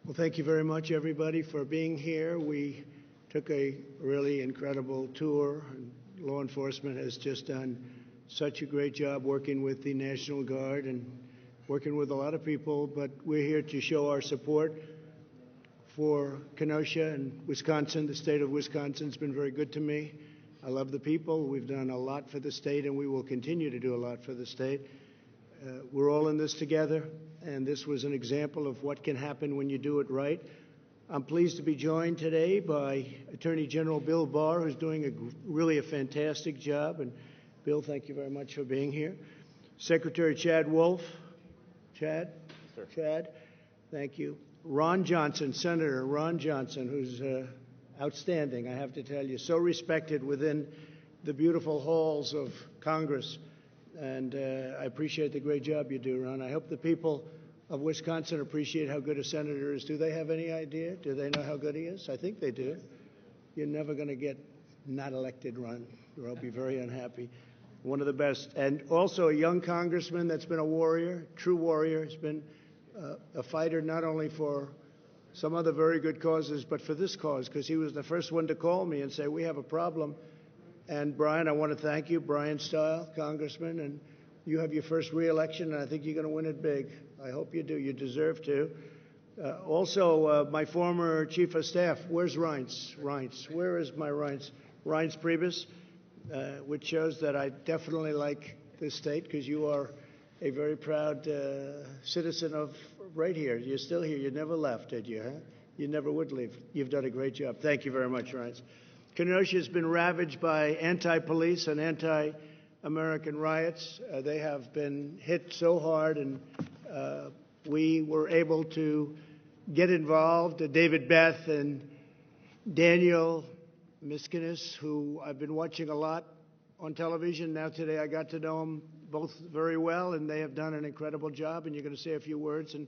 Well, thank you very much, everybody, for being here. We took a really incredible tour, and law enforcement has just done such a great job working with the National Guard and working with a lot of people, but we're here to show our support for Kenosha and Wisconsin. The state of Wisconsin's been very good to me. I love the people. We've done a lot for the state, and we will continue to do a lot for the state. We're all in this together, and this was an example of what can happen when you do it right. I'm pleased to be joined today by Attorney General Bill Barr, who's doing really a fantastic job. And Bill, thank you very much for being here. Secretary Chad Wolf. Chad? Yes, sir. Chad, thank you. Ron Johnson, Senator Ron Johnson, who's outstanding, I have to tell you, so respected within the beautiful halls of Congress. And I appreciate the great job you do, Ron. I hope the people of Wisconsin appreciate how good a senator is. Do they have any idea? Do they know how good he is? I think they do. You're never going to get not elected, Ron, or I'll be very unhappy. One of the best. And also a young congressman that's been a warrior, true warrior. Has been a fighter not only for some other very good causes, but for this cause, because he was the first one to call me and say, we have a problem. And Brian, I want to thank you, Brian Stile, Congressman, and you have your first re-election, and I think you're going to win it big. I hope you do. You deserve to. Also, my former chief of staff, where's Reince? Reince, where is my Reince? Reince Priebus, which shows that I definitely like this state, because you are a very proud citizen of right here. You're still here. You never left, did you? Huh? You never would leave. You've done a great job. Thank you very much, Reince. Kenosha has been ravaged by anti-police and anti-American riots. They have been hit so hard, and we were able to get involved. David Beth and Daniel Miskinis, who I've been watching a lot on television. Now today I got to know them both very well, and they have done an incredible job, and you're going to say a few words in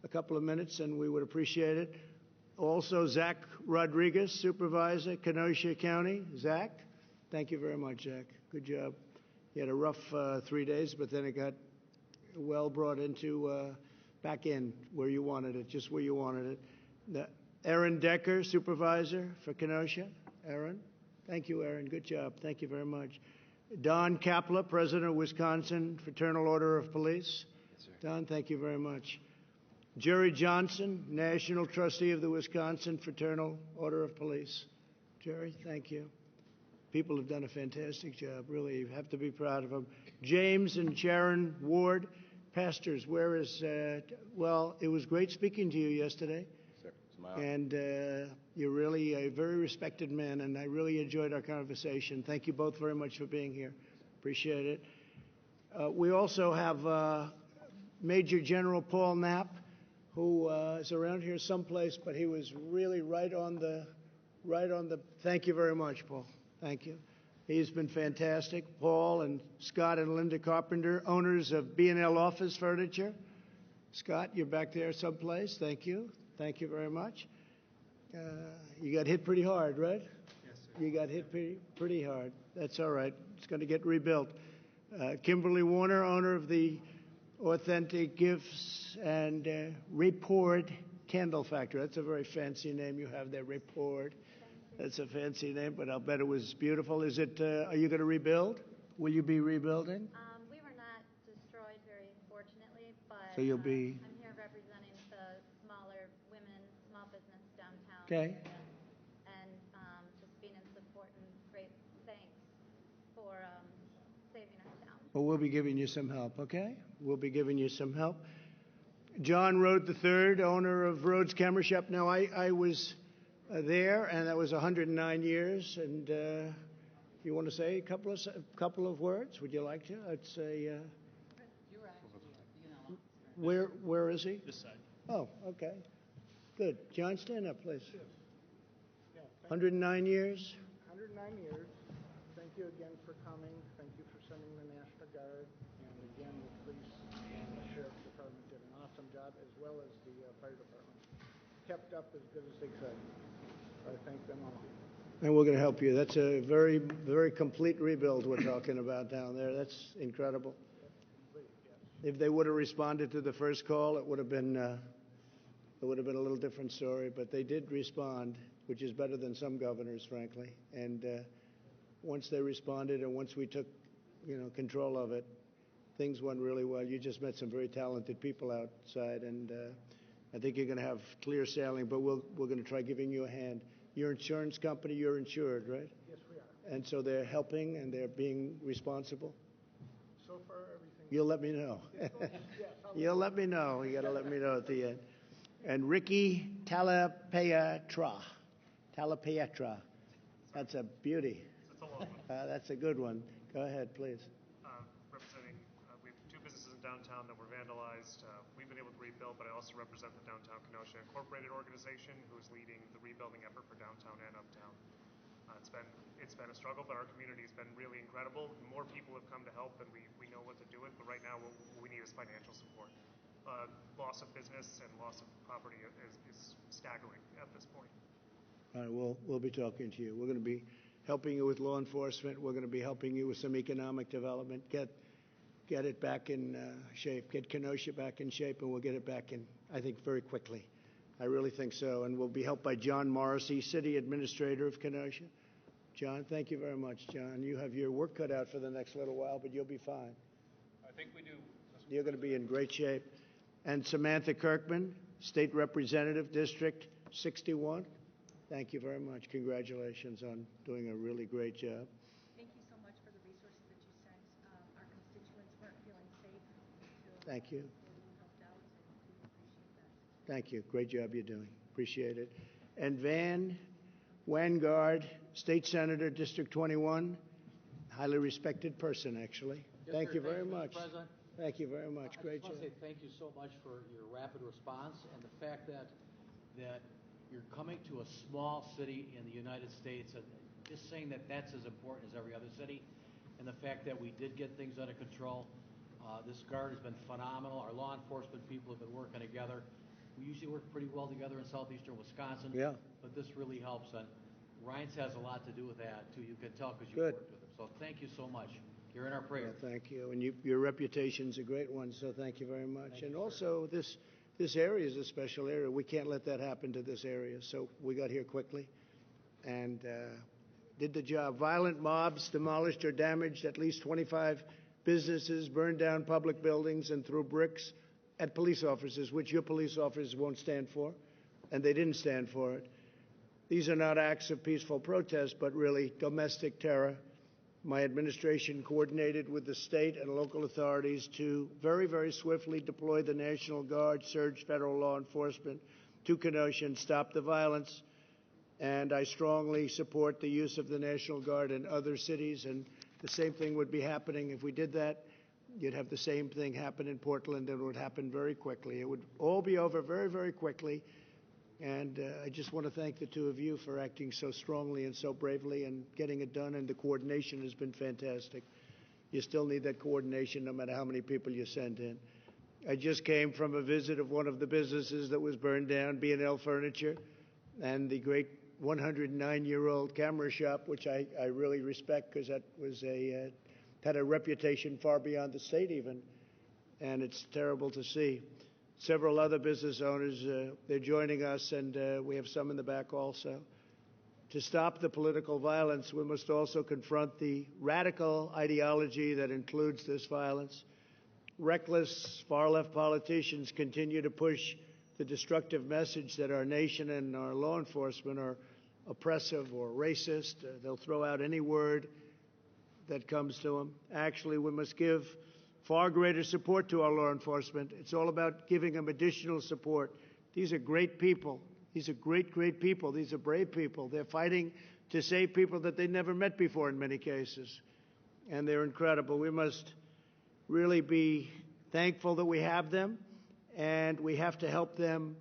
a couple of minutes, and we would appreciate it. Also, Zach Rodriguez, Supervisor, Kenosha County. Zach, thank you very much, Zach. Good job. He had a rough 3 days, but then it got well brought into back in where you wanted it, just where you wanted it. Aaron Decker, Supervisor for Kenosha. Aaron, thank you, Aaron. Good job. Thank you very much. Don Kapla, President of Wisconsin Fraternal Order of Police. Yes, sir. Don, thank you very much. Jerry Johnson, National Trustee of the Wisconsin Fraternal Order of Police. Jerry, thank you. People have done a fantastic job, really. You have to be proud of them. James and Sharon Ward, pastors, where is, well, it was great speaking to you yesterday. Sir, smile. And you're really a very respected man, and I really enjoyed our conversation. Thank you both very much for being here. Appreciate it. We also have Major General Paul Knapp, who is around here someplace, but he was really right on the, thank you very much, Paul. Thank you. He's been fantastic. Paul and Scott and Linda Carpenter, owners of B&L Office Furniture. Scott, you're back there someplace. Thank you. Thank you very much. You got hit pretty hard, right? Yes, sir. You got hit pretty hard. That's all right. It's going to get rebuilt. Kimberly Warner, owner of the Authentic Gifts and Report Candle Factory. That's a very fancy name you have there, Report. That's a fancy name, but I'll bet it was beautiful. Is it? Are you going to rebuild? Will you be rebuilding? We were not destroyed, very fortunately, but so you'll be. I'm here representing the smaller women, small business downtown. Okay. And just being in support and great thanks for saving our town. Well, we'll be giving you some help, okay? We'll be giving you some help. John Rhodes III, owner of Rhodes Camera Shop. Now, I was there, and that was 109 years. And you want to say a couple of words? Would you like to? I'd say. Where is he? This side. Oh, okay. Good. John, stand up, please. 109 years. 109 years. Thank you again for coming. Thank you for sending the National Guard. And again, the police and the Sheriff's Department did an awesome job, as well as the fire department. Kept up as good as they could. I thank them all. And we're going to help you. That's a very, very complete rebuild we're talking about down there. That's incredible. If they would have responded to the first call, it would have been it would have been a little different story. But they did respond, which is better than some governors, frankly. And once they responded and once we took, control of it, things went really well. You just met some very talented people outside, and I think you're going to have clear sailing. But we're going to try giving you a hand. Your insurance company, you're insured, right? Yes, we are. And so they're helping and they're being responsible. So far, everything. You'll let me know. Yes, You'll let me know. You got to let me know at the end. And Ricky Talapietra. That's a beauty. It's a long one. That's a good one. Go ahead, please. Representing, we have two businesses in downtown that were vandalized. We've been able to rebuild, but I also represent the Downtown Kenosha Incorporated organization, who is leading the rebuilding effort for downtown and uptown. It's been a struggle, but our community has been really incredible. More people have come to help, and we know what to do with. But right now, what we need is financial support. Loss of business and loss of property is staggering at this point. All right, we'll be talking to you. We're going to be helping you with law enforcement. We're going to be helping you with some economic development. Get it back in shape. Get Kenosha back in shape, and we'll get it back in, I think, very quickly. I really think so. And we'll be helped by John Morrissey, City Administrator of Kenosha. John, thank you very much, John. You have your work cut out for the next little while, but you'll be fine. I think we do. You're going to be in great shape. And Samantha Kirkman, State Representative, District 61. Thank you very much. Congratulations on doing a really great job. Thank you so much for the resources that you sent. Our constituents weren't feeling safe until Thank you. you helped out, and we appreciate that. Thank you. Great job you're doing. Appreciate it. And Van Wangard, State Senator, District 21. Highly respected person, actually. Yes, Thank sir. you very Mr. much. President. Thank you very much. Great I job. just want to say thank you so much for your rapid response and the fact that you're coming to a small city in the United States, and just saying that that's as important as every other city, and the fact that we did get things under control. This guard has been phenomenal. Our law enforcement people have been working together. We usually work pretty well together in southeastern Wisconsin, but this really helps. And Ryan's has a lot to do with that, too. You can tell because you've worked with him. So thank you so much. You're in our prayers. Well, thank you. And your reputation's a great one, so thank you very much. And also, this area is a special area. We can't let that happen to this area. So we got here quickly and did the job. Violent mobs demolished or damaged at least 25 businesses, burned down public buildings, and threw bricks at police officers, which your police officers won't stand for, and they didn't stand for it. These are not acts of peaceful protest, but really domestic terror. My administration coordinated with the state and local authorities to very, very swiftly deploy the National Guard, surge federal law enforcement to Kenosha and stop the violence. And I strongly support the use of the National Guard in other cities. And the same thing would be happening if we did that. You'd have the same thing happen in Portland, and it would happen very quickly. It would all be over very, very quickly. And I just want to thank the two of you for acting so strongly and so bravely and getting it done. And the coordination has been fantastic. You still need that coordination no matter how many people you send in. I just came from a visit of one of the businesses that was burned down, B&L Furniture, and the great 109-year-old camera shop, which I really respect because that was had a reputation far beyond the state even. And it's terrible to see. Several other business owners, they're joining us, and we have some in the back also. To stop the political violence, we must also confront the radical ideology that includes this violence. Reckless, far-left politicians continue to push the destructive message that our nation and our law enforcement are oppressive or racist. They'll throw out any word that comes to them. Actually, we must give far greater support to our law enforcement. It's all about giving them additional support. These are great people. These are great, great people. These are brave people. They're fighting to save people that they never met before in many cases. And they're incredible. We must really be thankful that we have them, and we have to help them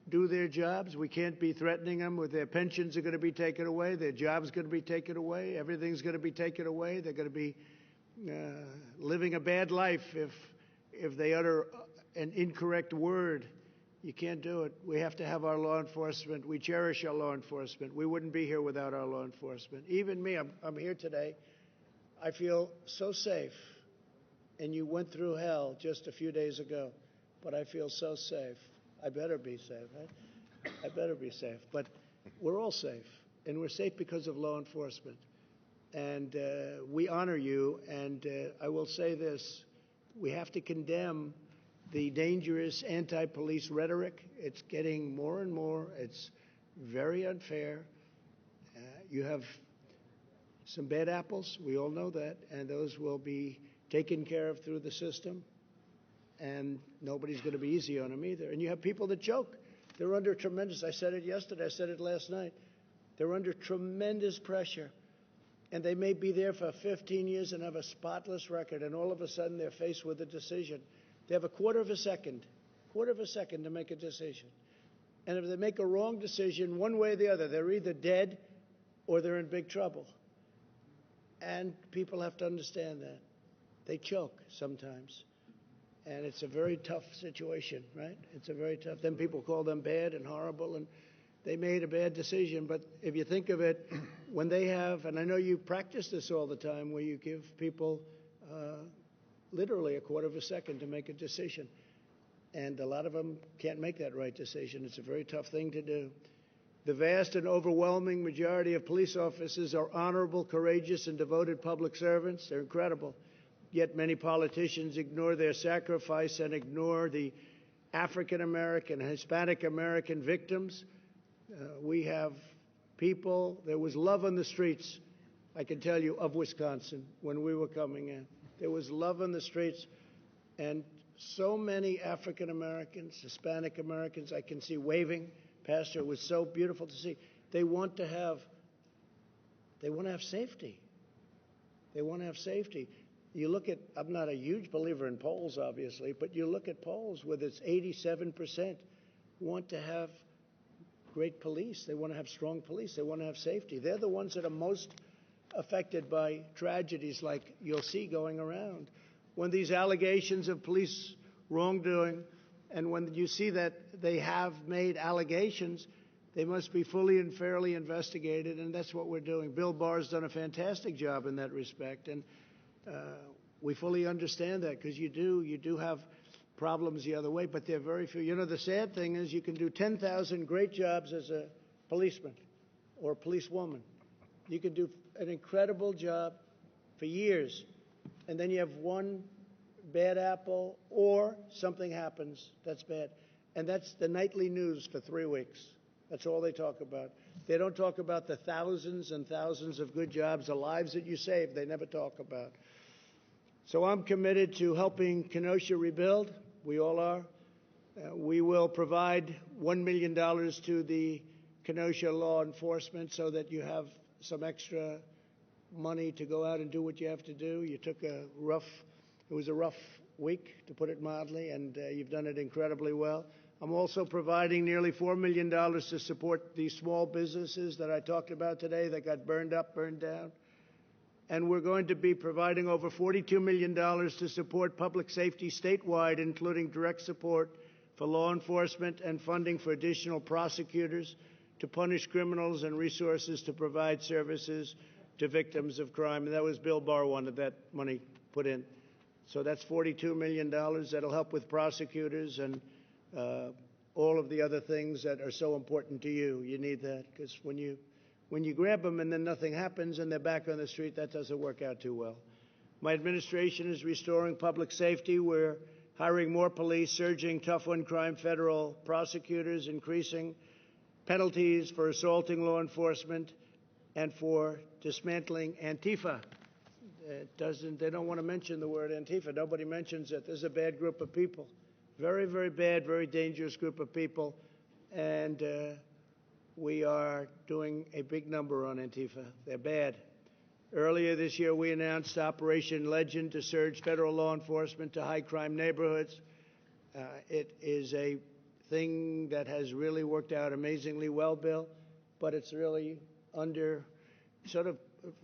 do their jobs. We can't be threatening them with their pensions are going to be taken away, their jobs are going to be taken away, everything's going to be taken away. They're going to be living a bad life if they utter an incorrect word. You can't do it. We have to have our law enforcement. We cherish our law enforcement. We wouldn't be here without our law enforcement. Even me, I'm here today. I feel so safe. And you went through hell just a few days ago, but I feel so safe. I better be safe. Right? I better be safe. But we're all safe, and we're safe because of law enforcement. And we honor you. And I will say this: we have to condemn the dangerous anti-police rhetoric. It's getting more and more. It's very unfair. You have some bad apples. We all know that, and those will be taken care of through the system. And nobody's going to be easy on them either. And you have people that joke. They're under tremendous, I said it yesterday, I said it last night. They're under tremendous pressure. And they may be there for 15 years and have a spotless record, and all of a sudden they're faced with a decision. They have a quarter of a second to make a decision. And if they make a wrong decision, one way or the other, they're either dead or they're in big trouble. And people have to understand that. They choke sometimes. And it's a very tough situation, right? It's a very tough. Then people call them bad and horrible, and they made a bad decision. But if you think of it, when they have, and I know you practice this all the time, where you give people literally a quarter of a second to make a decision. And a lot of them can't make that right decision. It's a very tough thing to do. The vast and overwhelming majority of police officers are honorable, courageous, and devoted public servants. They're incredible. Yet many politicians ignore their sacrifice and ignore the African American, Hispanic American victims. We have people, there was love on the streets, I can tell you, of Wisconsin when we were coming in. There was love on the streets, and so many African Americans, Hispanic Americans, I can see waving. Pastor, it was so beautiful to see. They want to have safety. They want to have safety. You look at, I'm not a huge believer in polls, obviously, but you look at polls with its 87% want to have great police. They want to have strong police. They want to have safety. They're the ones that are most affected by tragedies like you'll see going around. When these allegations of police wrongdoing, and when you see that they have made allegations, they must be fully and fairly investigated, and that's what we're doing. Bill Barr's done a fantastic job in that respect, and we fully understand that, because you do have problems the other way, but they're very few. You know, the sad thing is you can do 10,000 great jobs as a policeman or a policewoman. You can do an incredible job for years, and then you have one bad apple or something happens that's bad. And that's the nightly news for 3 weeks. That's all they talk about. They don't talk about the thousands and thousands of good jobs, the lives that you saved, they never talk about. So I'm committed to helping Kenosha rebuild. We all are. We will provide $1 million to the Kenosha law enforcement so that you have some extra money to go out and do what you have to do. You took it was a rough week, to put it mildly, and you've done it incredibly well. I'm also providing nearly $4 million to support these small businesses that I talked about today that got burned up, burned down. And we're going to be providing over $42 million to support public safety statewide, including direct support for law enforcement and funding for additional prosecutors to punish criminals and resources to provide services to victims of crime. And that was Bill Barr wanted that money put in. So that's $42 million. That'll help with prosecutors and all of the other things that are so important to you. You need that, because when you grab them and then nothing happens and they're back on the street, that doesn't work out too well. My administration is restoring public safety. We're hiring more police, surging tough-on-crime federal prosecutors, increasing penalties for assaulting law enforcement, and for dismantling Antifa. They don't want to mention the word Antifa. Nobody mentions it. There's a bad group of people. Very, very bad, very dangerous group of people. And we are doing a big number on Antifa. They're bad. Earlier this year, we announced Operation Legend to surge federal law enforcement to high-crime neighborhoods. It is a thing that has really worked out amazingly well, Bill, but it's really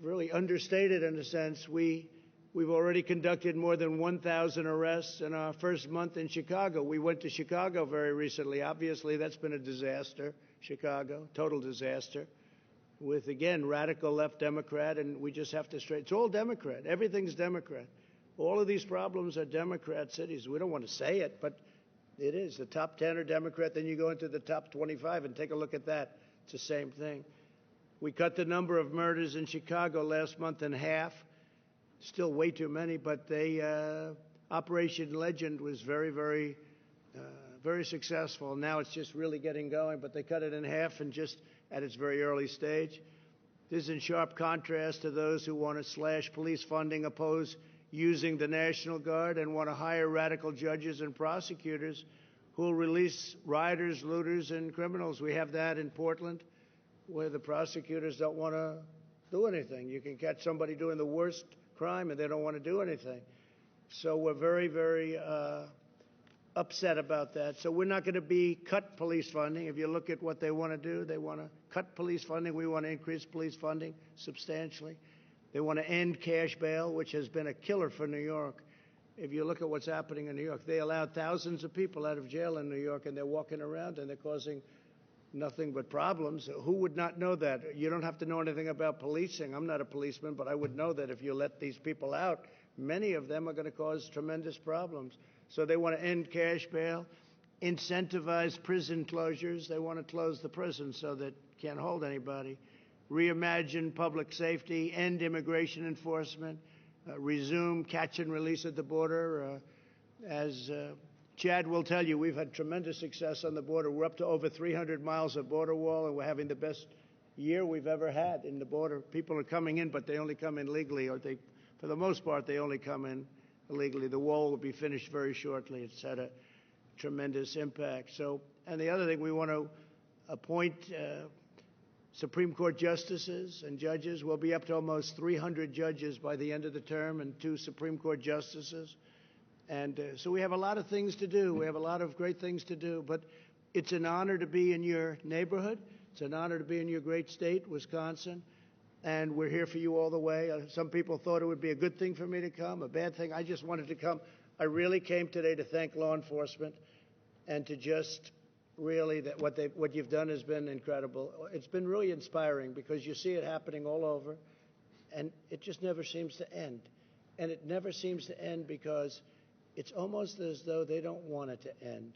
really understated in a sense. We've already conducted more than 1,000 arrests in our first month in Chicago. We went to Chicago very recently. Obviously, that's been a disaster, Chicago, total disaster, with, again, radical left Democrat, and we just have to it's all Democrat. Everything's Democrat. All of these problems are Democrat cities. We don't want to say it, but It is. The top 10 are Democrat, then you go into the top 25 and take a look at that. It's the same thing. We cut the number of murders in Chicago last month in half. Still way too many, but Operation Legend was very successful. Now it's just really getting going, but they cut it in half and just at its very early stage. This is in sharp contrast to those who want to slash police funding, oppose using the National Guard, and want to hire radical judges and prosecutors who will release rioters, looters, and criminals. We have that in Portland, where the prosecutors don't want to do anything. You can catch somebody doing the worst crime, and they don't want to do anything. So we're very upset about that. So we're not going to cut police funding. If you look at what they want to do, they want to cut police funding. We want to increase police funding substantially. They want to end cash bail, which has been a killer for New York. If you look at what's happening in New York, they allowed thousands of people out of jail in New York, and they're walking around and they're causing nothing but problems. Who would not know that? You don't have to know anything about policing. I'm not a policeman, but I would know that if you let these people out, many of them are going to cause tremendous problems. So they want to end cash bail, incentivize prison closures. They want to close the prison so that can't hold anybody. Reimagine public safety, end immigration enforcement, resume catch and release at the border. As Chad will tell you, we've had tremendous success on the border. We're up to over 300 miles of border wall, and we're having the best year we've ever had in the border. People are coming in, but they only come in legally, or for the most part, they only come in illegally. The wall will be finished very shortly. It's had a tremendous impact. And the other thing, we want to appoint Supreme Court justices and judges. We'll be up to almost 300 judges by the end of the term, and 2 Supreme Court justices. And so we have a lot of things to do. We have a lot of great things to do. But it's an honor to be in your neighborhood. It's an honor to be in your great state, Wisconsin. And we're here for you all the way. Some people thought it would be a good thing for me to come, a bad thing. I just wanted to come. I really came today to thank law enforcement and to just really that what you've done has been incredible. It's been really inspiring because you see it happening all over, and it just never seems to end. And it never seems to end because it's almost as though they don't want it to end,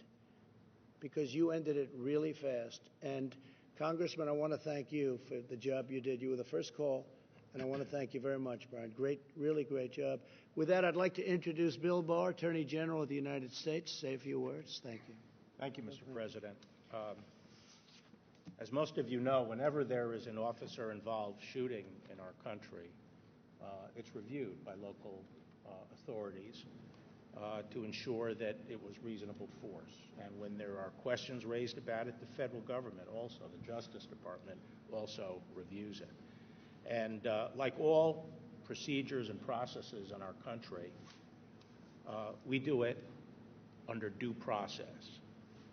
because you ended it really fast. And Congressman, I want to thank you for the job you did. You were the first call, and I want to thank you very much, Brian. Really great job. With that, I'd like to introduce Bill Barr, Attorney General of the United States, to say a few words. Thank you. Thank you, Mr. President. As most of you know, whenever there is an officer-involved shooting in our country, it's reviewed by local authorities to ensure that it was reasonable force. And when there are questions raised about it, the federal government also, the Justice Department, also reviews it. And like all procedures and processes in our country, we do it under due process.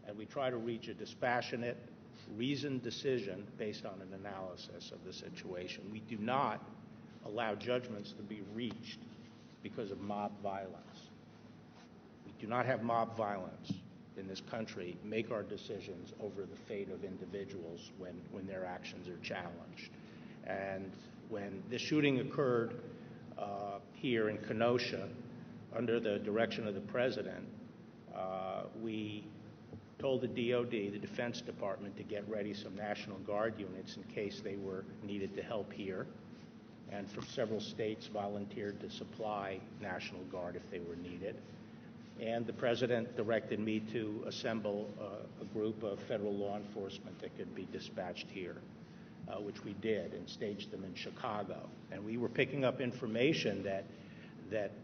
And we try to reach a dispassionate, reasoned decision based on an analysis of the situation. We do not allow judgments to be reached because of mob violence. We do not have mob violence in this country make our decisions over the fate of individuals when their actions are challenged. And when the shooting occurred here in Kenosha, under the direction of the President, we told the DOD, the Defense Department, to get ready some National Guard units in case they were needed to help here. And from several states volunteered to supply National Guard if they were needed. And the President directed me to assemble a group of federal law enforcement that could be dispatched here, which we did, and staged them in Chicago. And we were picking up information that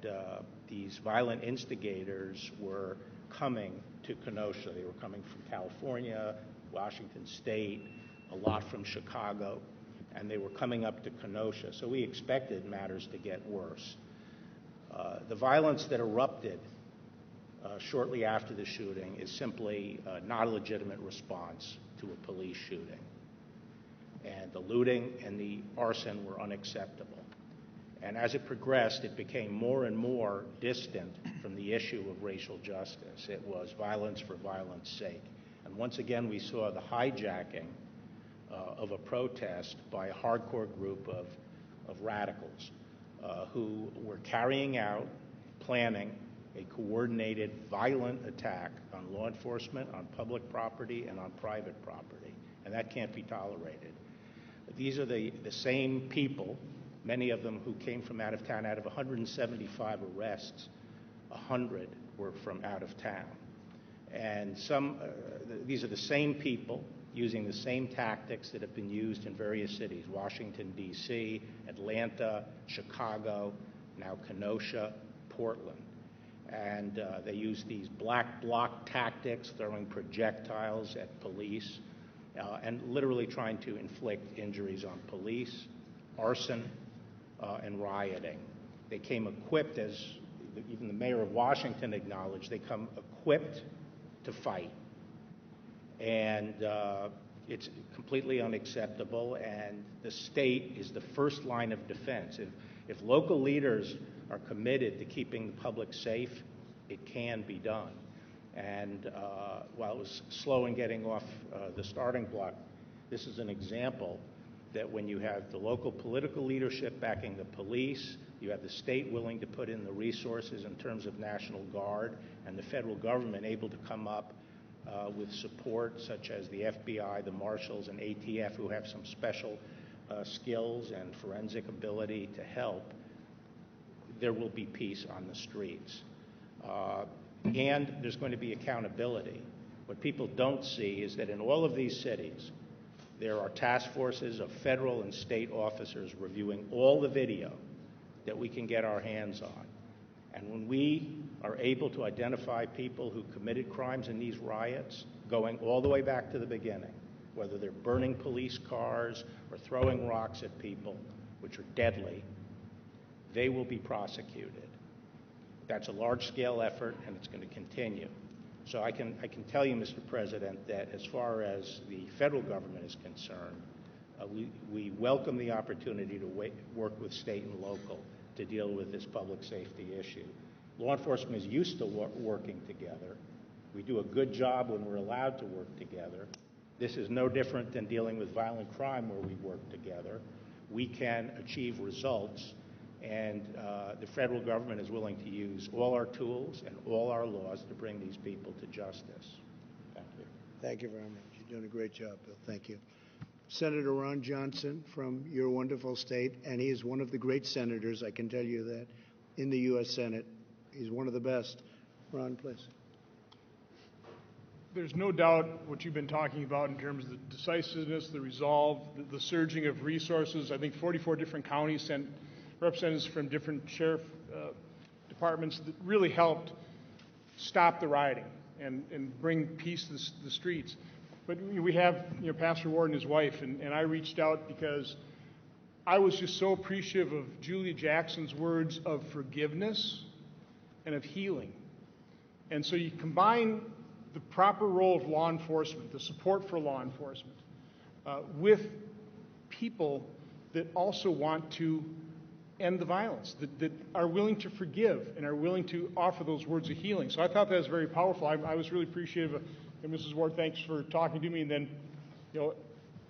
these violent instigators were coming to Kenosha. They were coming from California, Washington State, a lot from Chicago, and they were coming up to Kenosha. So we expected matters to get worse. The violence that erupted shortly after the shooting is simply not a legitimate response to a police shooting. And the looting and the arson were unacceptable. And as it progressed, it became more and more distant from the issue of racial justice. It was violence for violence sake. And once again, we saw the hijacking of a protest by a hardcore group of radicals who were carrying out, planning, a coordinated, violent attack on law enforcement, on public property, and on private property, and that can't be tolerated. These are the same people, many of them who came from out of town. Out of 175 arrests, 100 were from out of town. And these are the same people using the same tactics that have been used in various cities: Washington, D.C., Atlanta, Chicago, now Kenosha, Portland. And they use these black bloc tactics, throwing projectiles at police, and literally trying to inflict injuries on police, arson, and rioting. They came equipped, as even the mayor of Washington acknowledged, they come equipped to fight. And it's completely unacceptable, and the state is the first line of defense. If local leaders are committed to keeping the public safe, it can be done. And while it was slow in getting off the starting block, this is an example that when you have the local political leadership backing the police, you have the state willing to put in the resources in terms of National Guard, and the federal government able to come up with support such as the FBI, the Marshals, and ATF, who have some special skills and forensic ability to help, there will be peace on the streets. And there's going to be accountability. What people don't see is that in all of these cities, there are task forces of federal and state officers reviewing all the video that we can get our hands on. And when we are able to identify people who committed crimes in these riots, going all the way back to the beginning, whether they're burning police cars or throwing rocks at people, which are deadly, they will be prosecuted. That's a large-scale effort, and it's going to continue. So I can tell you, Mr. President, that as far as the federal government is concerned, we welcome the opportunity to work with state and local to deal with this public safety issue. Law enforcement is used to working together. We do a good job when we're allowed to work together. This is no different than dealing with violent crime where we work together. We can achieve results, and the federal government is willing to use all our tools and all our laws to bring these people to justice. Thank you. Thank you very much. You're doing a great job, Bill. Thank you. Senator Ron Johnson from your wonderful state, and he is one of the great senators, I can tell you that, in the U.S. Senate. He's one of the best. Ron, please. There's no doubt what you've been talking about in terms of the decisiveness, the resolve, the surging of resources. I think 44 different counties sent representatives from different sheriff departments that really helped stop the rioting and bring peace to the streets. But we have, Pastor Ward and his wife, and I reached out because I was just so appreciative of Julia Jackson's words of forgiveness and of healing. And so you combine the proper role of law enforcement, the support for law enforcement, with people that also want to end the violence, that are willing to forgive and are willing to offer those words of healing. So I thought that was very powerful. I was really appreciative of, and Mrs. Ward, thanks for talking to me, and then,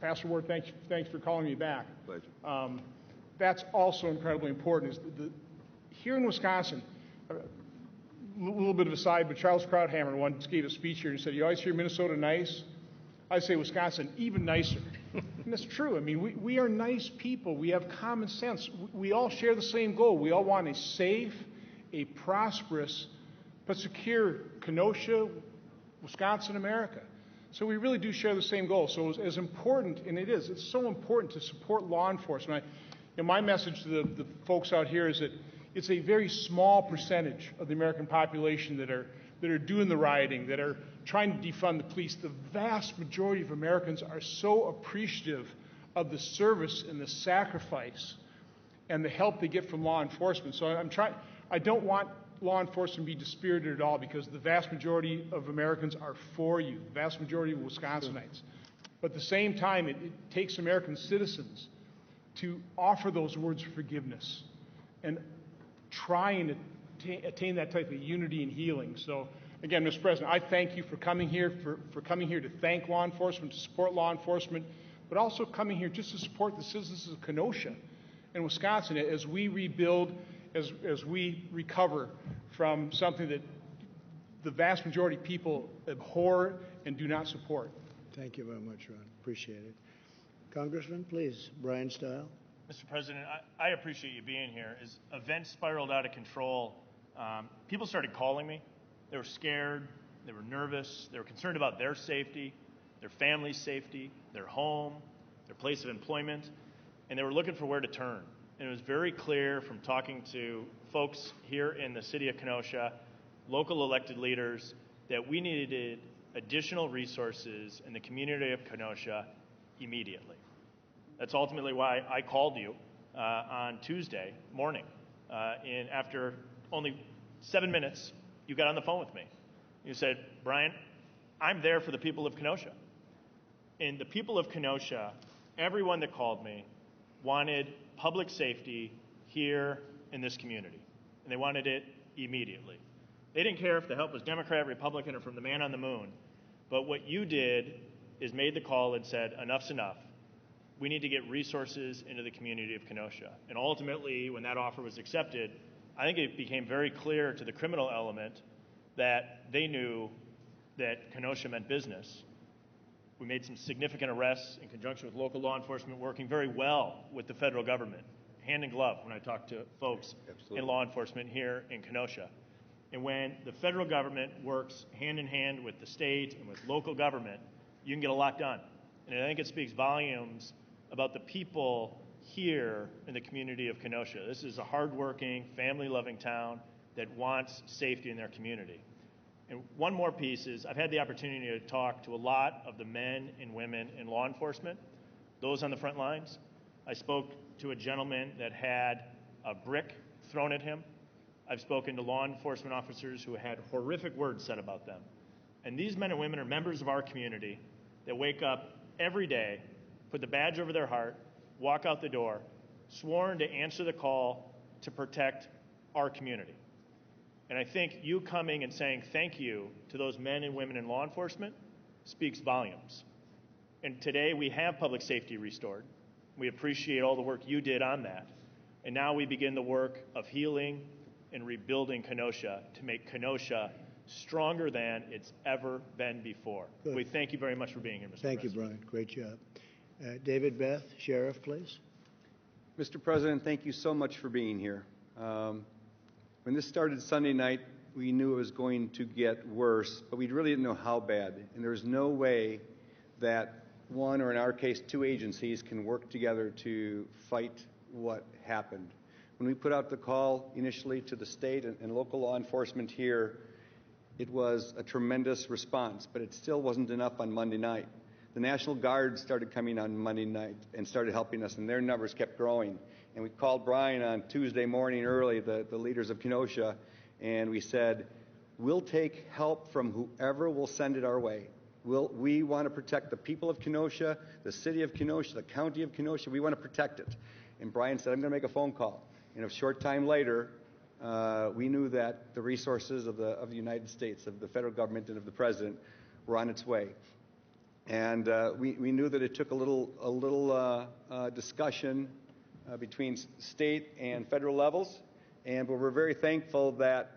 Pastor Ward, thanks for calling me back. Pleasure. That's also incredibly important. Here in Wisconsin, a little bit of a side, but Charles Krauthammer once gave a speech here and said, "You always hear Minnesota nice. I say Wisconsin even nicer." And that's true. I mean, we are nice people. We have common sense. We all share the same goal. We all want a safe, a prosperous, but secure Kenosha, Wisconsin, America. So we really do share the same goal. So as important, and it's so important to support law enforcement. My message to the folks out here is that it's a very small percentage of the American population that are doing the rioting, that are trying to defund the police. The vast majority of Americans are so appreciative of the service and the sacrifice and the help they get from law enforcement. So I don't want law enforcement to be dispirited at all, because the vast majority of Americans are for you, the vast majority of Wisconsinites. But at the same time, it takes American citizens to offer those words of forgiveness and try and attain that type of unity and healing. So again, Mr. President, I thank you for coming here, for coming here to thank law enforcement, to support law enforcement, but also coming here just to support the citizens of Kenosha and Wisconsin as we rebuild, as we recover from something that the vast majority of people abhor and do not support. Thank you very much, Ron. Appreciate it. Congressman, please, Brian Style. Mr. President, I appreciate you being here. As events spiraled out of control, people started calling me. They were scared, they were nervous, they were concerned about their safety, their family's safety, their home, their place of employment, and they were looking for where to turn. And it was very clear from talking to folks here in the city of Kenosha, local elected leaders, that we needed additional resources in the community of Kenosha immediately. That's ultimately why I called you on Tuesday morning. And after only 7 minutes, you got on the phone with me. You said, Brian, I'm there for the people of Kenosha. And the people of Kenosha, everyone that called me, wanted public safety here in this community. And they wanted it immediately. They didn't care if the help was Democrat, Republican, or from the man on the moon. But what you did is made the call and said, enough's enough. We need to get resources into the community of Kenosha. And ultimately, when that offer was accepted, I think it became very clear to the criminal element that they knew that Kenosha meant business. We made some significant arrests in conjunction with local law enforcement, working very well with the federal government, hand in glove when I talk to folks in law enforcement here in Kenosha. And when the federal government works hand in hand with the state and with local government, you can get a lot done. And I think it speaks volumes about the people here in the community of Kenosha. This is a hardworking, family-loving town that wants safety in their community. And one more piece is I've had the opportunity to talk to a lot of the men and women in law enforcement, those on the front lines. I spoke to a gentleman that had a brick thrown at him. I've spoken to law enforcement officers who had horrific words said about them. And these men and women are members of our community that wake up every day, put the badge over their heart, walk out the door, sworn to answer the call to protect our community. And I think you coming and saying thank you to those men and women in law enforcement speaks volumes. And today we have public safety restored. We appreciate all the work you did on that. And now we begin the work of healing and rebuilding Kenosha to make Kenosha stronger than it's ever been before. Good. We thank you very much for being here, Mr. Thank you, President. Brian. Great job. David Beth, Sheriff, please. Mr. President, thank you so much for being here. When this started Sunday night, we knew it was going to get worse, but we really didn't know how bad. And there was no way that one, or in our case, two agencies can work together to fight what happened. When we put out the call initially to the state and local law enforcement here, it was a tremendous response, but it still wasn't enough on Monday night. The National Guard started coming on Monday night and started helping us, and their numbers kept growing. And we called Brian on Tuesday morning early, the leaders of Kenosha, and we said, we'll take help from whoever will send it our way. We want to protect the people of Kenosha, the city of Kenosha, the county of Kenosha. We want to protect it. And Brian said, I'm going to make a phone call. And a short time later, we knew that the resources of the United States, of the federal government, and of the president were on its way. And we knew that it took a little discussion between state and federal levels, but we're very thankful that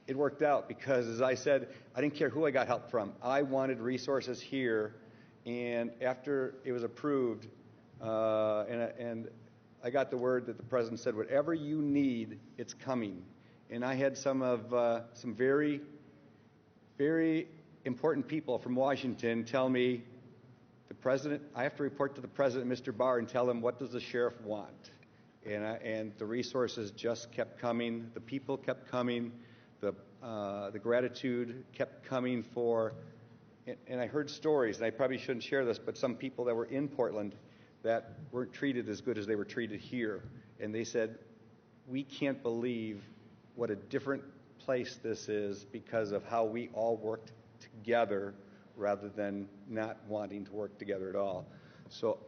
it worked out because, as I said, I didn't care who I got help from. I wanted resources here, and after it was approved, and I got the word that the president said, whatever you need, it's coming. And I had some very, very important people from Washington tell me, I have to report to the president, Mr. Barr, and tell him, what does the sheriff want? And the resources just kept coming. The people kept coming. The gratitude kept coming and I heard stories, and I probably shouldn't share this, but some people that were in Portland that weren't treated as good as they were treated here. And they said, we can't believe what a different place this is because of how we all worked together rather than not wanting to work together at all. So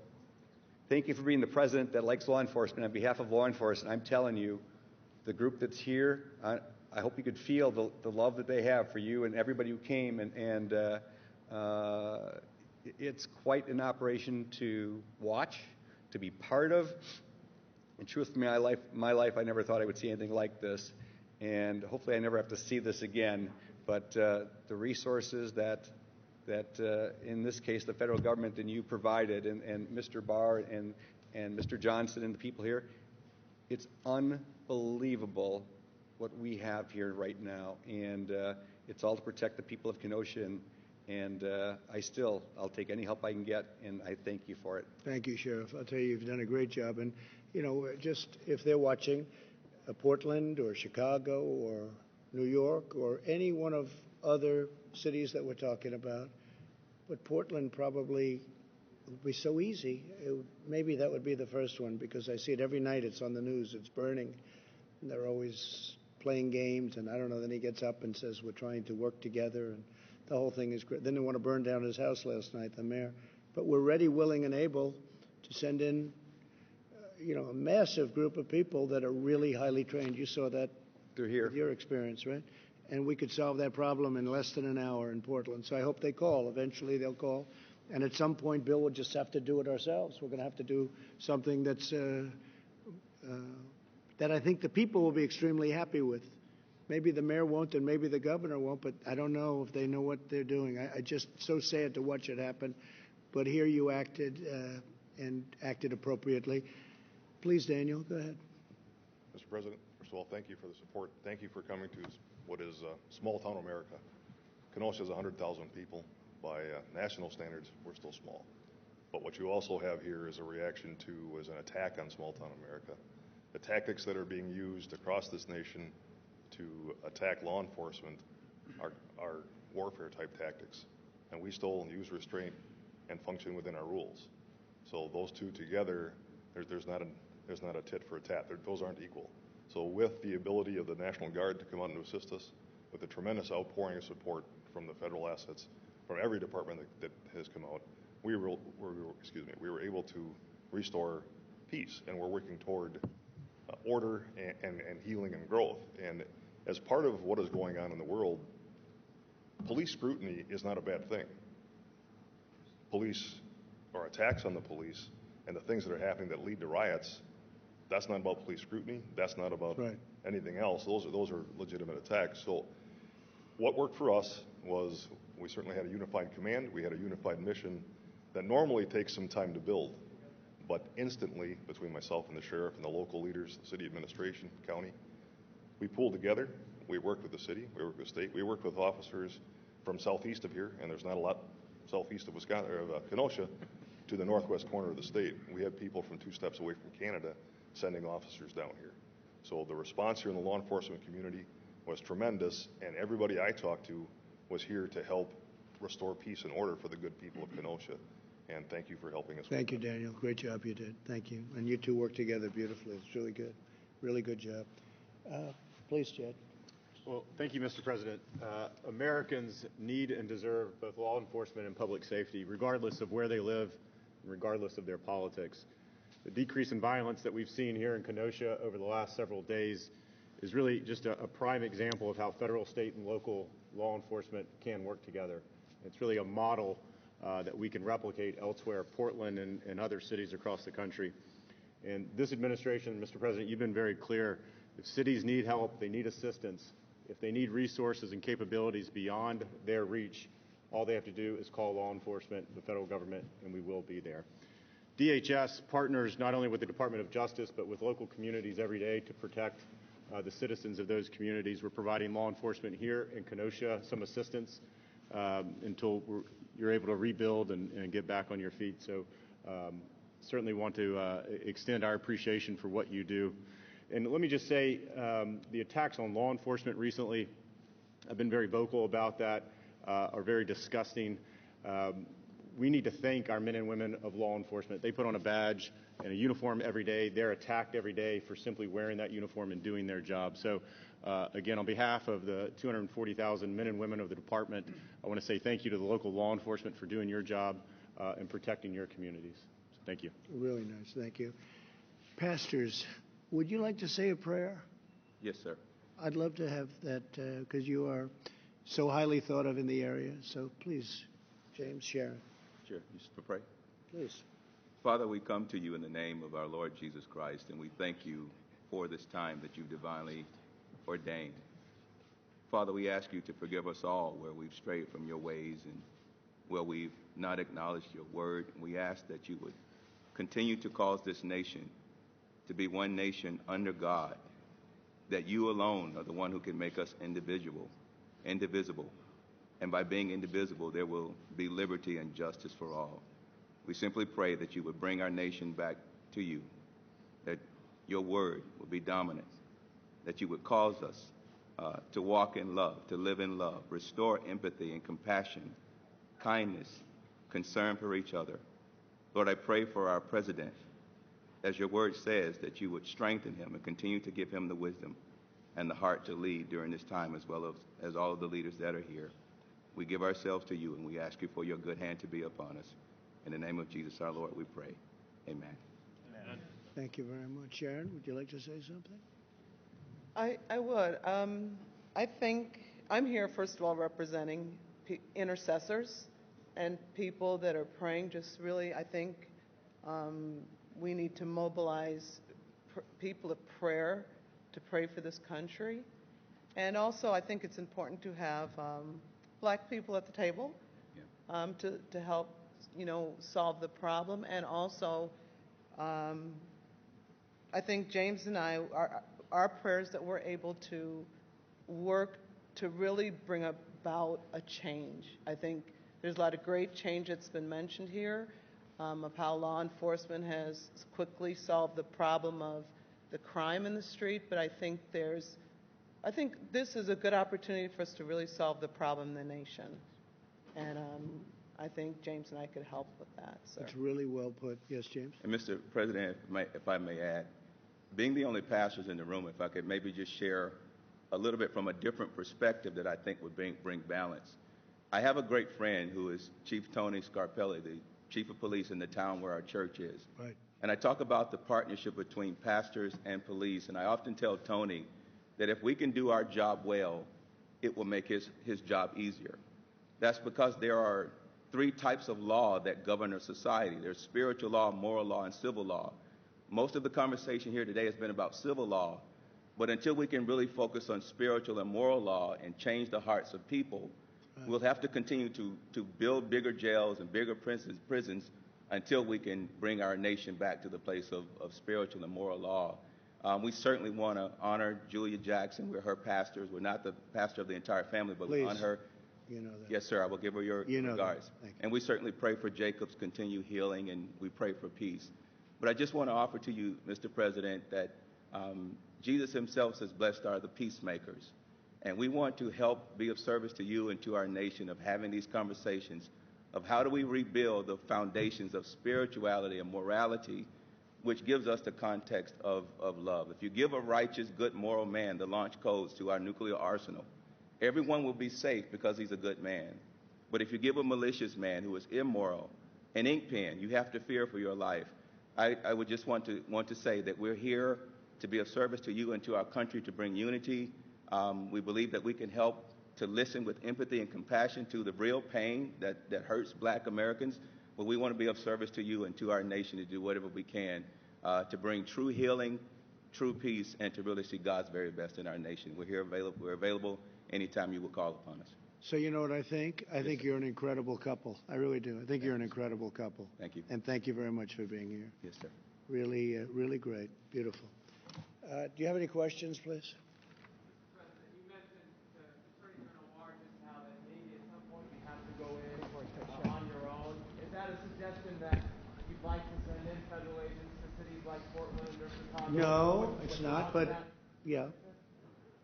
thank you for being the president that likes law enforcement. On behalf of law enforcement, I'm telling you, the group that's here, I hope you could feel the love that they have for you and everybody who came. And it's quite an operation to watch, to be part of. And truth in my life, I never thought I would see anything like this. and hopefully I never have to see this again. But the resources that in this case the federal government and you provided, and Mr. Barr and Mr. Johnson and the people here, it's unbelievable what we have here right now, and it's all to protect the people of Kenosha, and I'll take any help I can get, and I thank you for it. Thank you, Sheriff. I'll tell you, you've done a great job. And, you know, just if they're watching, Portland or Chicago or New York or any one of other cities that we're talking about, but Portland probably would be so easy. Maybe that would be the first one, because I see it every night. It's on the news. It's burning. And they're always playing games, and I don't know. Then he gets up and says, we're trying to work together, and the whole thing is great. Then they want to burn down his house last night, the mayor. But we're ready, willing, and able to send in, a massive group of people that are really highly trained. You saw that. They're here. With your experience, right? And we could solve that problem in less than an hour in Portland. So I hope they call. Eventually they'll call. And at some point, Bill, we'll just have to do it ourselves. We're going to have to do something that's that I think the people will be extremely happy with. Maybe the mayor won't, and maybe the governor won't, but I don't know if they know what they're doing. I just so sad to watch it happen. But here you acted and acted appropriately. Please, Daniel, go ahead. Mr. President, first of all, thank you for the support. Thank you for coming to what is small town America. Kenosha is 100,000 people. By national standards, we're still small. But what you also have here is a reaction to, is an attack on small town America. The tactics that are being used across this nation to attack law enforcement are warfare type tactics. And we still use restraint and function within our rules. So those two together, there's not a tit for a tat. Those aren't equal. So with the ability of the National Guard to come out and assist us, with the tremendous outpouring of support from the federal assets, from every department that has come out, we were able to restore peace, and we're working toward order and healing and growth. And as part of what is going on in the world, police scrutiny is not a bad thing. Police, or attacks on the police, and the things that are happening that lead to riots, that's not about police scrutiny. That's not about anything else. Those are legitimate attacks. So what worked for us was we certainly had a unified command. We had a unified mission that normally takes some time to build. But instantly, between myself and the sheriff and the local leaders, the city administration, county, we pulled together. We worked with the city. We worked with the state. We worked with officers from southeast of here, and there's not a lot southeast of Wisconsin, or Kenosha, to the northwest corner of the state. We had people from 2 steps away from Canada sending officers down here. So the response here in the law enforcement community was tremendous, and everybody I talked to was here to help restore peace and order for the good people of Kenosha. And thank you for helping us. Thank you, Daniel. Great job you did. Thank you. And you two worked together beautifully. It's really good. Really good job. Please, Jed. Well, thank you, Mr. President. Americans need and deserve both law enforcement and public safety, regardless of where they live, and regardless of their politics. The decrease in violence that we've seen here in Kenosha over the last several days is really just a prime example of how federal, state, and local law enforcement can work together. It's really a model that we can replicate elsewhere, Portland and other cities across the country. And this administration, Mr. President, you've been very clear. If cities need help, they need assistance, if they need resources and capabilities beyond their reach, all they have to do is call law enforcement, the federal government, and we will be there. DHS partners not only with the Department of Justice, but with local communities every day to protect the citizens of those communities. We're providing law enforcement here in Kenosha some assistance until you're able to rebuild and get back on your feet. So certainly want to extend our appreciation for what you do. And let me just say, the attacks on law enforcement recently, I've been very vocal about that, are very disgusting. We need to thank our men and women of law enforcement. They put on a badge and a uniform every day. They're attacked every day for simply wearing that uniform and doing their job. So again, on behalf of the 240,000 men and women of the department, I want to say thank you to the local law enforcement for doing your job and protecting your communities. So thank you. Really nice. Thank you. Pastors, would you like to say a prayer? Yes, sir. I'd love to have that because you are so highly thought of in the area. So please, James, Sharon. Sure. You should pray. Please. Father, we come to you in the name of our Lord Jesus Christ, and we thank you for this time that you've divinely ordained. Father, we ask you to forgive us all where we've strayed from your ways and where we've not acknowledged your word. We ask that you would continue to cause this nation to be one nation under God, that you alone are the one who can make us indivisible. And by being indivisible, there will be liberty and justice for all. We simply pray that you would bring our nation back to you, that your word would be dominant, that you would cause us to walk in love, to live in love, restore empathy and compassion, kindness, concern for each other. Lord, I pray for our president, as your word says, that you would strengthen him and continue to give him the wisdom and the heart to lead during this time, as well as all of the leaders that are here. We give ourselves to you, and we ask you for your good hand to be upon us. In the name of Jesus, our Lord, we pray. Amen. Amen. Thank you very much. Sharon, would you like to say something? I would. I think I'm here, first of all, representing intercessors and people that are praying. Just really, I think we need to mobilize people of prayer to pray for this country. And also, I think it's important to have black people at the table to help, solve the problem. And also, I think James and I, our prayers that we're able to work to really bring about a change. I think there's a lot of great change that's been mentioned here of how law enforcement has quickly solved the problem of the crime in the street, but I think this is a good opportunity for us to really solve the problem in the nation. And I think James and I could help with that, sir. It's really well put. Yes, James? And Mr. President, if I may add, being the only pastors in the room, if I could maybe just share a little bit from a different perspective that I think would bring balance. I have a great friend who is Chief Tony Scarpelli, the chief of police in the town where our church is. Right. And I talk about the partnership between pastors and police, and I often tell Tony that if we can do our job well, it will make his job easier. That's because there are three types of law that govern our society. There's spiritual law, moral law, and civil law. Most of the conversation here today has been about civil law, but until we can really focus on spiritual and moral law and change the hearts of people, we'll have to continue to build bigger jails and bigger prisons until we can bring our nation back to the place of spiritual and moral law. We certainly want to honor Julia Jackson. We're her pastors. We're not the pastor of the entire family, but we honor her. You know that. Yes, sir. I will give her your regards. Thank you. And we certainly pray for Jacob's continued healing, and we pray for peace. But I just want to offer to you, Mr. President, that Jesus himself says, blessed are the peacemakers. And we want to help be of service to you and to our nation of having these conversations of how do we rebuild the foundations of spirituality and morality, which gives us the context of love. If you give a righteous, good, moral man the launch codes to our nuclear arsenal, everyone will be safe because he's a good man. But if you give a malicious man who is immoral an ink pen, you have to fear for your life. I would just want to say that we're here to be of service to you and to our country to bring unity. We believe that we can help to listen with empathy and compassion to the real pain that hurts black Americans. But we want to be of service to you and to our nation to do whatever we can to bring true healing, true peace, and to really see God's very best in our nation. We're available anytime you will call upon us. So you know what I think? I think you're an incredible couple. I really do. I think you're an incredible couple. Thank you. And thank you very much for being here. Yes, sir. Really, really great. Beautiful. Do you have any questions, please? On your own. Is that a suggestion that you'd like to send in federal agents to cities like Portland or Chicago? No, it's not, but yeah.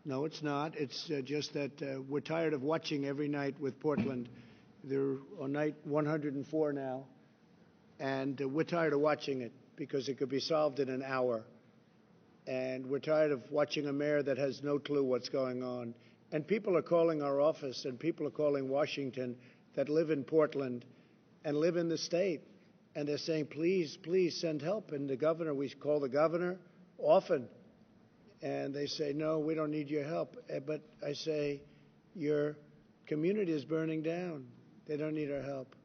No, it's not. It's just that we're tired of watching every night with Portland. They're on night 104 now, and we're tired of watching it because it could be solved in an hour. And we're tired of watching a mayor that has no clue what's going on. And people are calling our office, and people are calling Washington that live in Portland and live in the state. And they're saying, please, please send help. And the governor, we call the governor often, and they say, no, we don't need your help. But I say, your community is burning down. They don't need our help.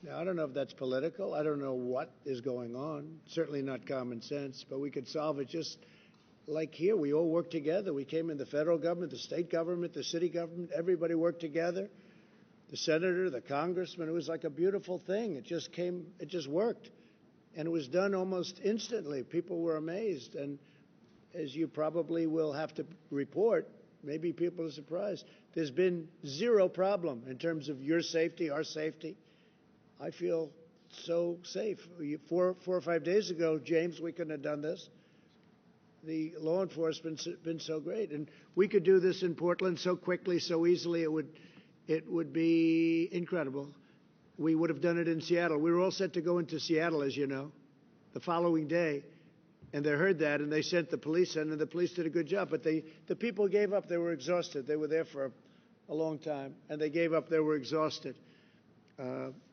Now, I don't know if that's political. I don't know what is going on. Certainly not common sense, but we could solve it just like here, we all worked together. We came in the federal government, the state government, the city government. Everybody worked together. The senator, the congressman. It was like a beautiful thing. It just worked. And it was done almost instantly. People were amazed. And as you probably will have to report, maybe people are surprised, there's been zero problem in terms of your safety, our safety. I feel so safe. 4 or 5 days ago, James, we couldn't have done this. The law enforcement's been so great. And we could do this in Portland so quickly, so easily, it would be incredible. We would have done it in Seattle. We were all set to go into Seattle, as you know, the following day. And they heard that, and they sent the police in, and the police did a good job. But the people gave up. They were exhausted. They were there for a long time, and they gave up. They were exhausted.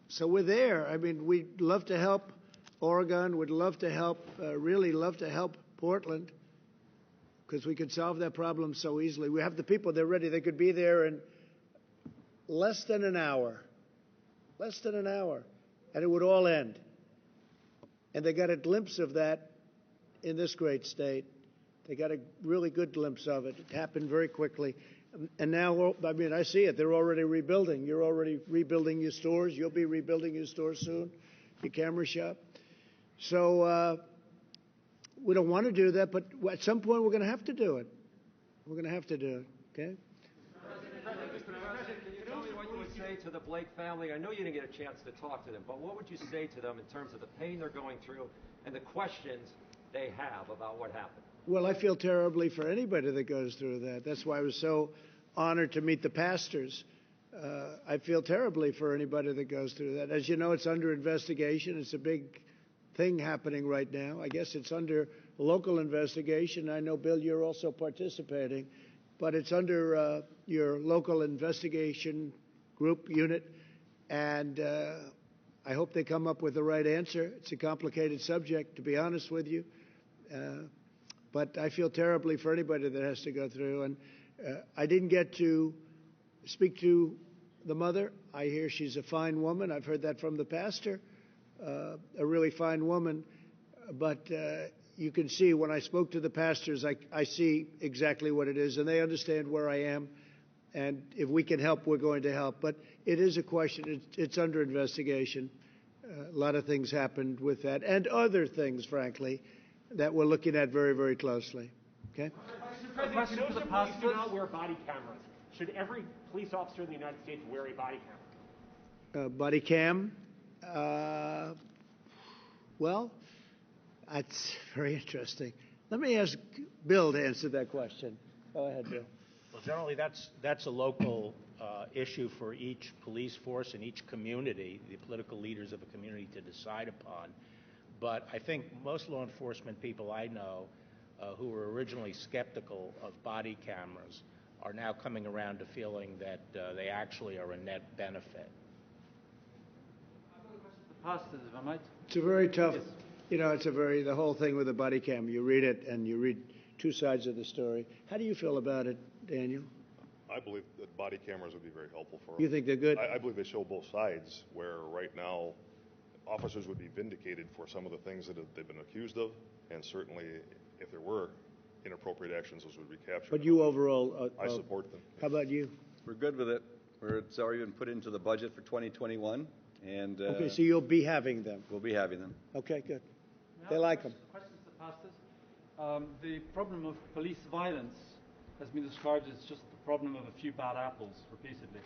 So we're there. I mean, we'd love to help Oregon. We'd love to help, really love to help Portland, because we could solve that problem so easily. We have the people. They're ready. They could be there in less than an hour. Less than an hour. And it would all end. And they got a glimpse of that in this great state. They got a really good glimpse of it. It happened very quickly. And now, I mean, I see it. They're already rebuilding. You're already rebuilding your stores. You'll be rebuilding your stores soon, your camera shop. So we don't want to do that, but at some point we're going to have to do it. We're going to have to do it, okay? Can you tell me what you would say to the Blake family? I know you didn't get a chance to talk to them, but what would you say to them in terms of the pain they're going through and the questions they have about what happened? Well, I feel terribly for anybody that goes through that. That's why I was so honored to meet the pastors. I feel terribly for anybody that goes through that. As you know, it's under investigation. It's a big thing happening right now. I guess it's under local investigation. I know, Bill, you're also participating. But it's under your local investigation group unit, and I hope they come up with the right answer. It's a complicated subject, to be honest with you, but I feel terribly for anybody that has to go through. And I didn't get to speak to the mother. I hear she's a fine woman. I've heard that from the pastor, a really fine woman, but you can see when I spoke to the pastors, I see exactly what it is, and they understand where I am. And if we can help, we're going to help. But it is a question. It's under investigation. A lot of things happened with that, and other things, frankly, that we're looking at very, very closely. Okay? A question for the pastors. Do not wear body cameras. Should every police officer in the United States wear a body camera? Body cam? Well, that's very interesting. Let me ask Bill to answer that question. Go ahead, Bill. Well, generally, that's a local issue for each police force and each community, the political leaders of a community, to decide upon. But I think most law enforcement people I know who were originally skeptical of body cameras are now coming around to feeling that they actually are a net benefit. Pastors, if I might. It's a very tough, you know, the whole thing with the body cam. You read it and you read two sides of the story. How do you feel about it, Daniel? I believe that body cameras would be very helpful for them. You think they're good? I believe they show both sides, where right now officers would be vindicated for some of the things that they've been accused of, and certainly if there were inappropriate actions, those would be captured. But you overall... I support them. How about you? We're good with it. It's already been put into the budget for 2021. And okay, so you'll be having them. We'll be having them. Okay, good. They like them. Questions to pastors. The problem of police violence has been described as just the problem of a few bad apples repeatedly.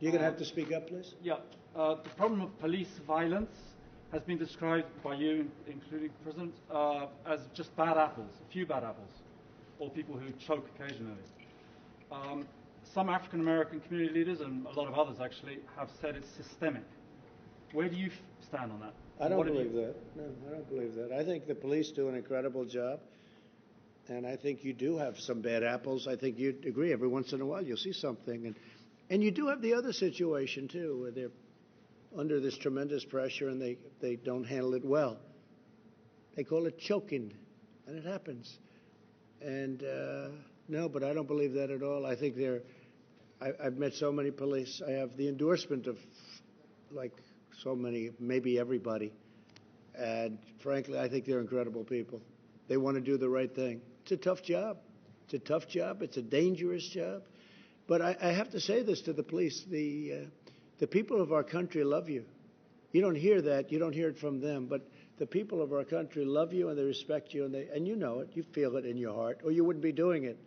You're going to have to speak up, please. Yeah. The problem of police violence has been described by you, including the President, as just bad apples, a few bad apples, or people who choke occasionally. Some African American community leaders, and a lot of others actually, have said it's systemic. Where do you stand on that? I don't believe that. No, I don't believe that. I think the police do an incredible job, and I think you do have some bad apples. I think you'd agree. Every once in a while you'll see something. And you do have the other situation, too, where they're under this tremendous pressure and they don't handle it well. They call it choking, and it happens. And no, but I don't believe that at all. I think I've met so many police. I have the endorsement of, like, so many, maybe everybody. And frankly, I think they're incredible people. They want to do the right thing. It's a tough job. It's a tough job. It's a dangerous job. But I have to say this to the police. The people of our country love you. You don't hear that. You don't hear it from them. But the people of our country love you and they respect you. And you know it. You feel it in your heart. Or you wouldn't be doing it.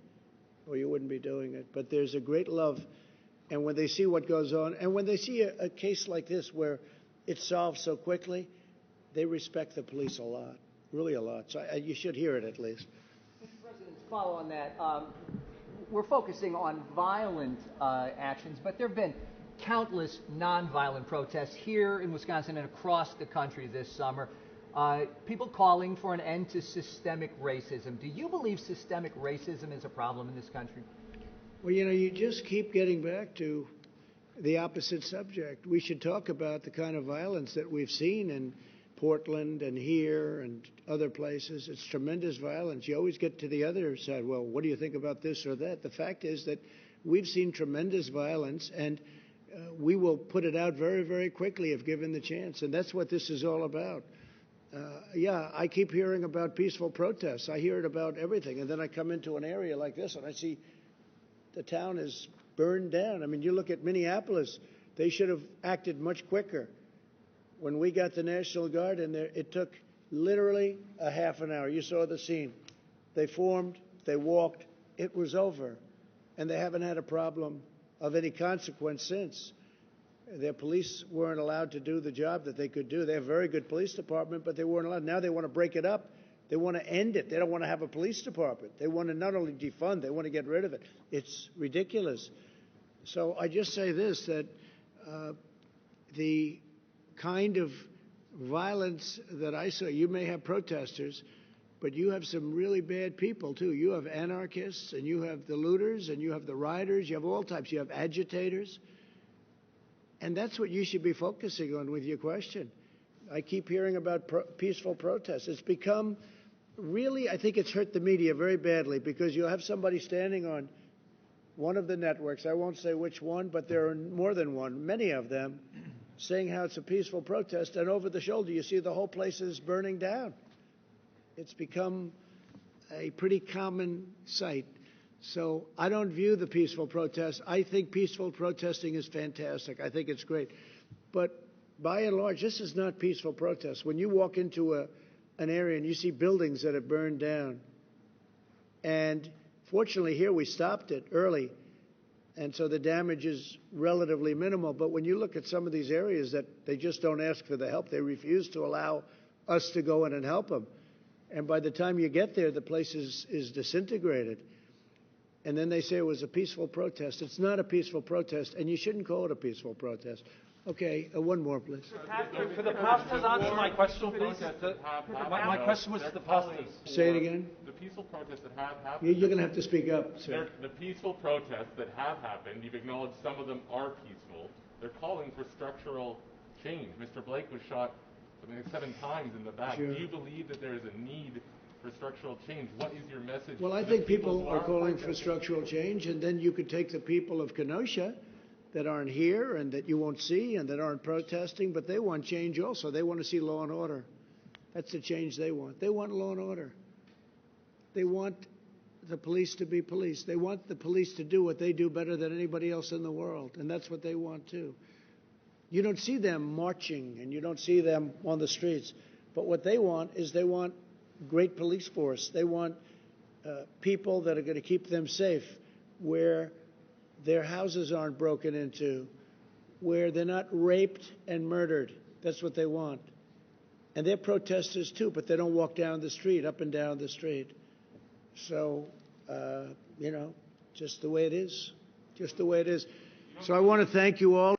But there's a great love. And when they see what goes on, and when they see a case like this where it's solved so quickly, they respect the police a lot, really a lot. So you should hear it at least. Mr. President, to follow on that, we're focusing on violent actions, but there have been countless nonviolent protests here in Wisconsin and across the country this summer. People calling for an end to systemic racism. Do you believe systemic racism is a problem in this country? Well, you just keep getting back to the opposite subject. We should talk about the kind of violence that we've seen in Portland and here and other places. It's tremendous violence. You always get to the other side. Well, what do you think about this or that? The fact is that we've seen tremendous violence, and we will put it out very, very quickly if given the chance. And that's what this is all about. I keep hearing about peaceful protests. I hear it about everything. And then I come into an area like this and I see the town is burned down. I mean, you look at Minneapolis, they should have acted much quicker. When we got the National Guard in there, it took literally a half an hour. You saw the scene. They formed, they walked, it was over. And they haven't had a problem of any consequence since. Their police weren't allowed to do the job that they could do. They have a very good police department, but they weren't allowed. Now they want to break it up. They want to end it. They don't want to have a police department. They want to not only defund, they want to get rid of it. It's ridiculous. So I just say this, that the kind of violence that I saw, you may have protesters, but you have some really bad people, too. You have anarchists, and you have the looters, and you have the rioters. You have all types. You have agitators. And that's what you should be focusing on with your question. I keep hearing about peaceful protests. It's become really, I think it's hurt the media very badly, because you'll have somebody standing on one of the networks, I won't say which one, but there are more than one, many of them, saying how it's a peaceful protest, and over the shoulder you see the whole place is burning down. It's become a pretty common sight. So I don't view the peaceful protest. I think peaceful protesting is fantastic. I think it's great. But by and large, this is not peaceful protest. When you walk into an area and you see buildings that have burned down, and fortunately here we stopped it early, and so the damage is relatively minimal. But when you look at some of these areas that they just don't ask for the help, they refuse to allow us to go in and help them. And by the time you get there, the place is disintegrated. And then they say it was a peaceful protest. It's not a peaceful protest, and you shouldn't call it a peaceful protest. Okay, one more, please. For the pastors, answer my question, please. My question was to the pastors. Say it again. The peaceful protests that have happened. You're going to have to speak up, sir. The peaceful protests that have happened, you've acknowledged some of them are peaceful. They're calling for structural change. Mr. Blake was shot something like 7 times in the back. Sure. Do you believe that there is a need for structural change? What is your message? Well, I think people are calling for structural change, and then you could take the people of Kenosha that aren't here and that you won't see and that aren't protesting, but they want change also. They want to see law and order. That's the change they want. They want law and order. They want the police to be police. They want the police to do what they do better than anybody else in the world, and that's what they want too. You don't see them marching and you don't see them on the streets, but what they want is they want great police force. They want people that are going to keep them safe, where their houses aren't broken into, where they're not raped and murdered. That's what they want. And they're protesters too, but they don't walk down the street, up and down the street. So, just the way it is. Just the way it is. So I want to thank you all.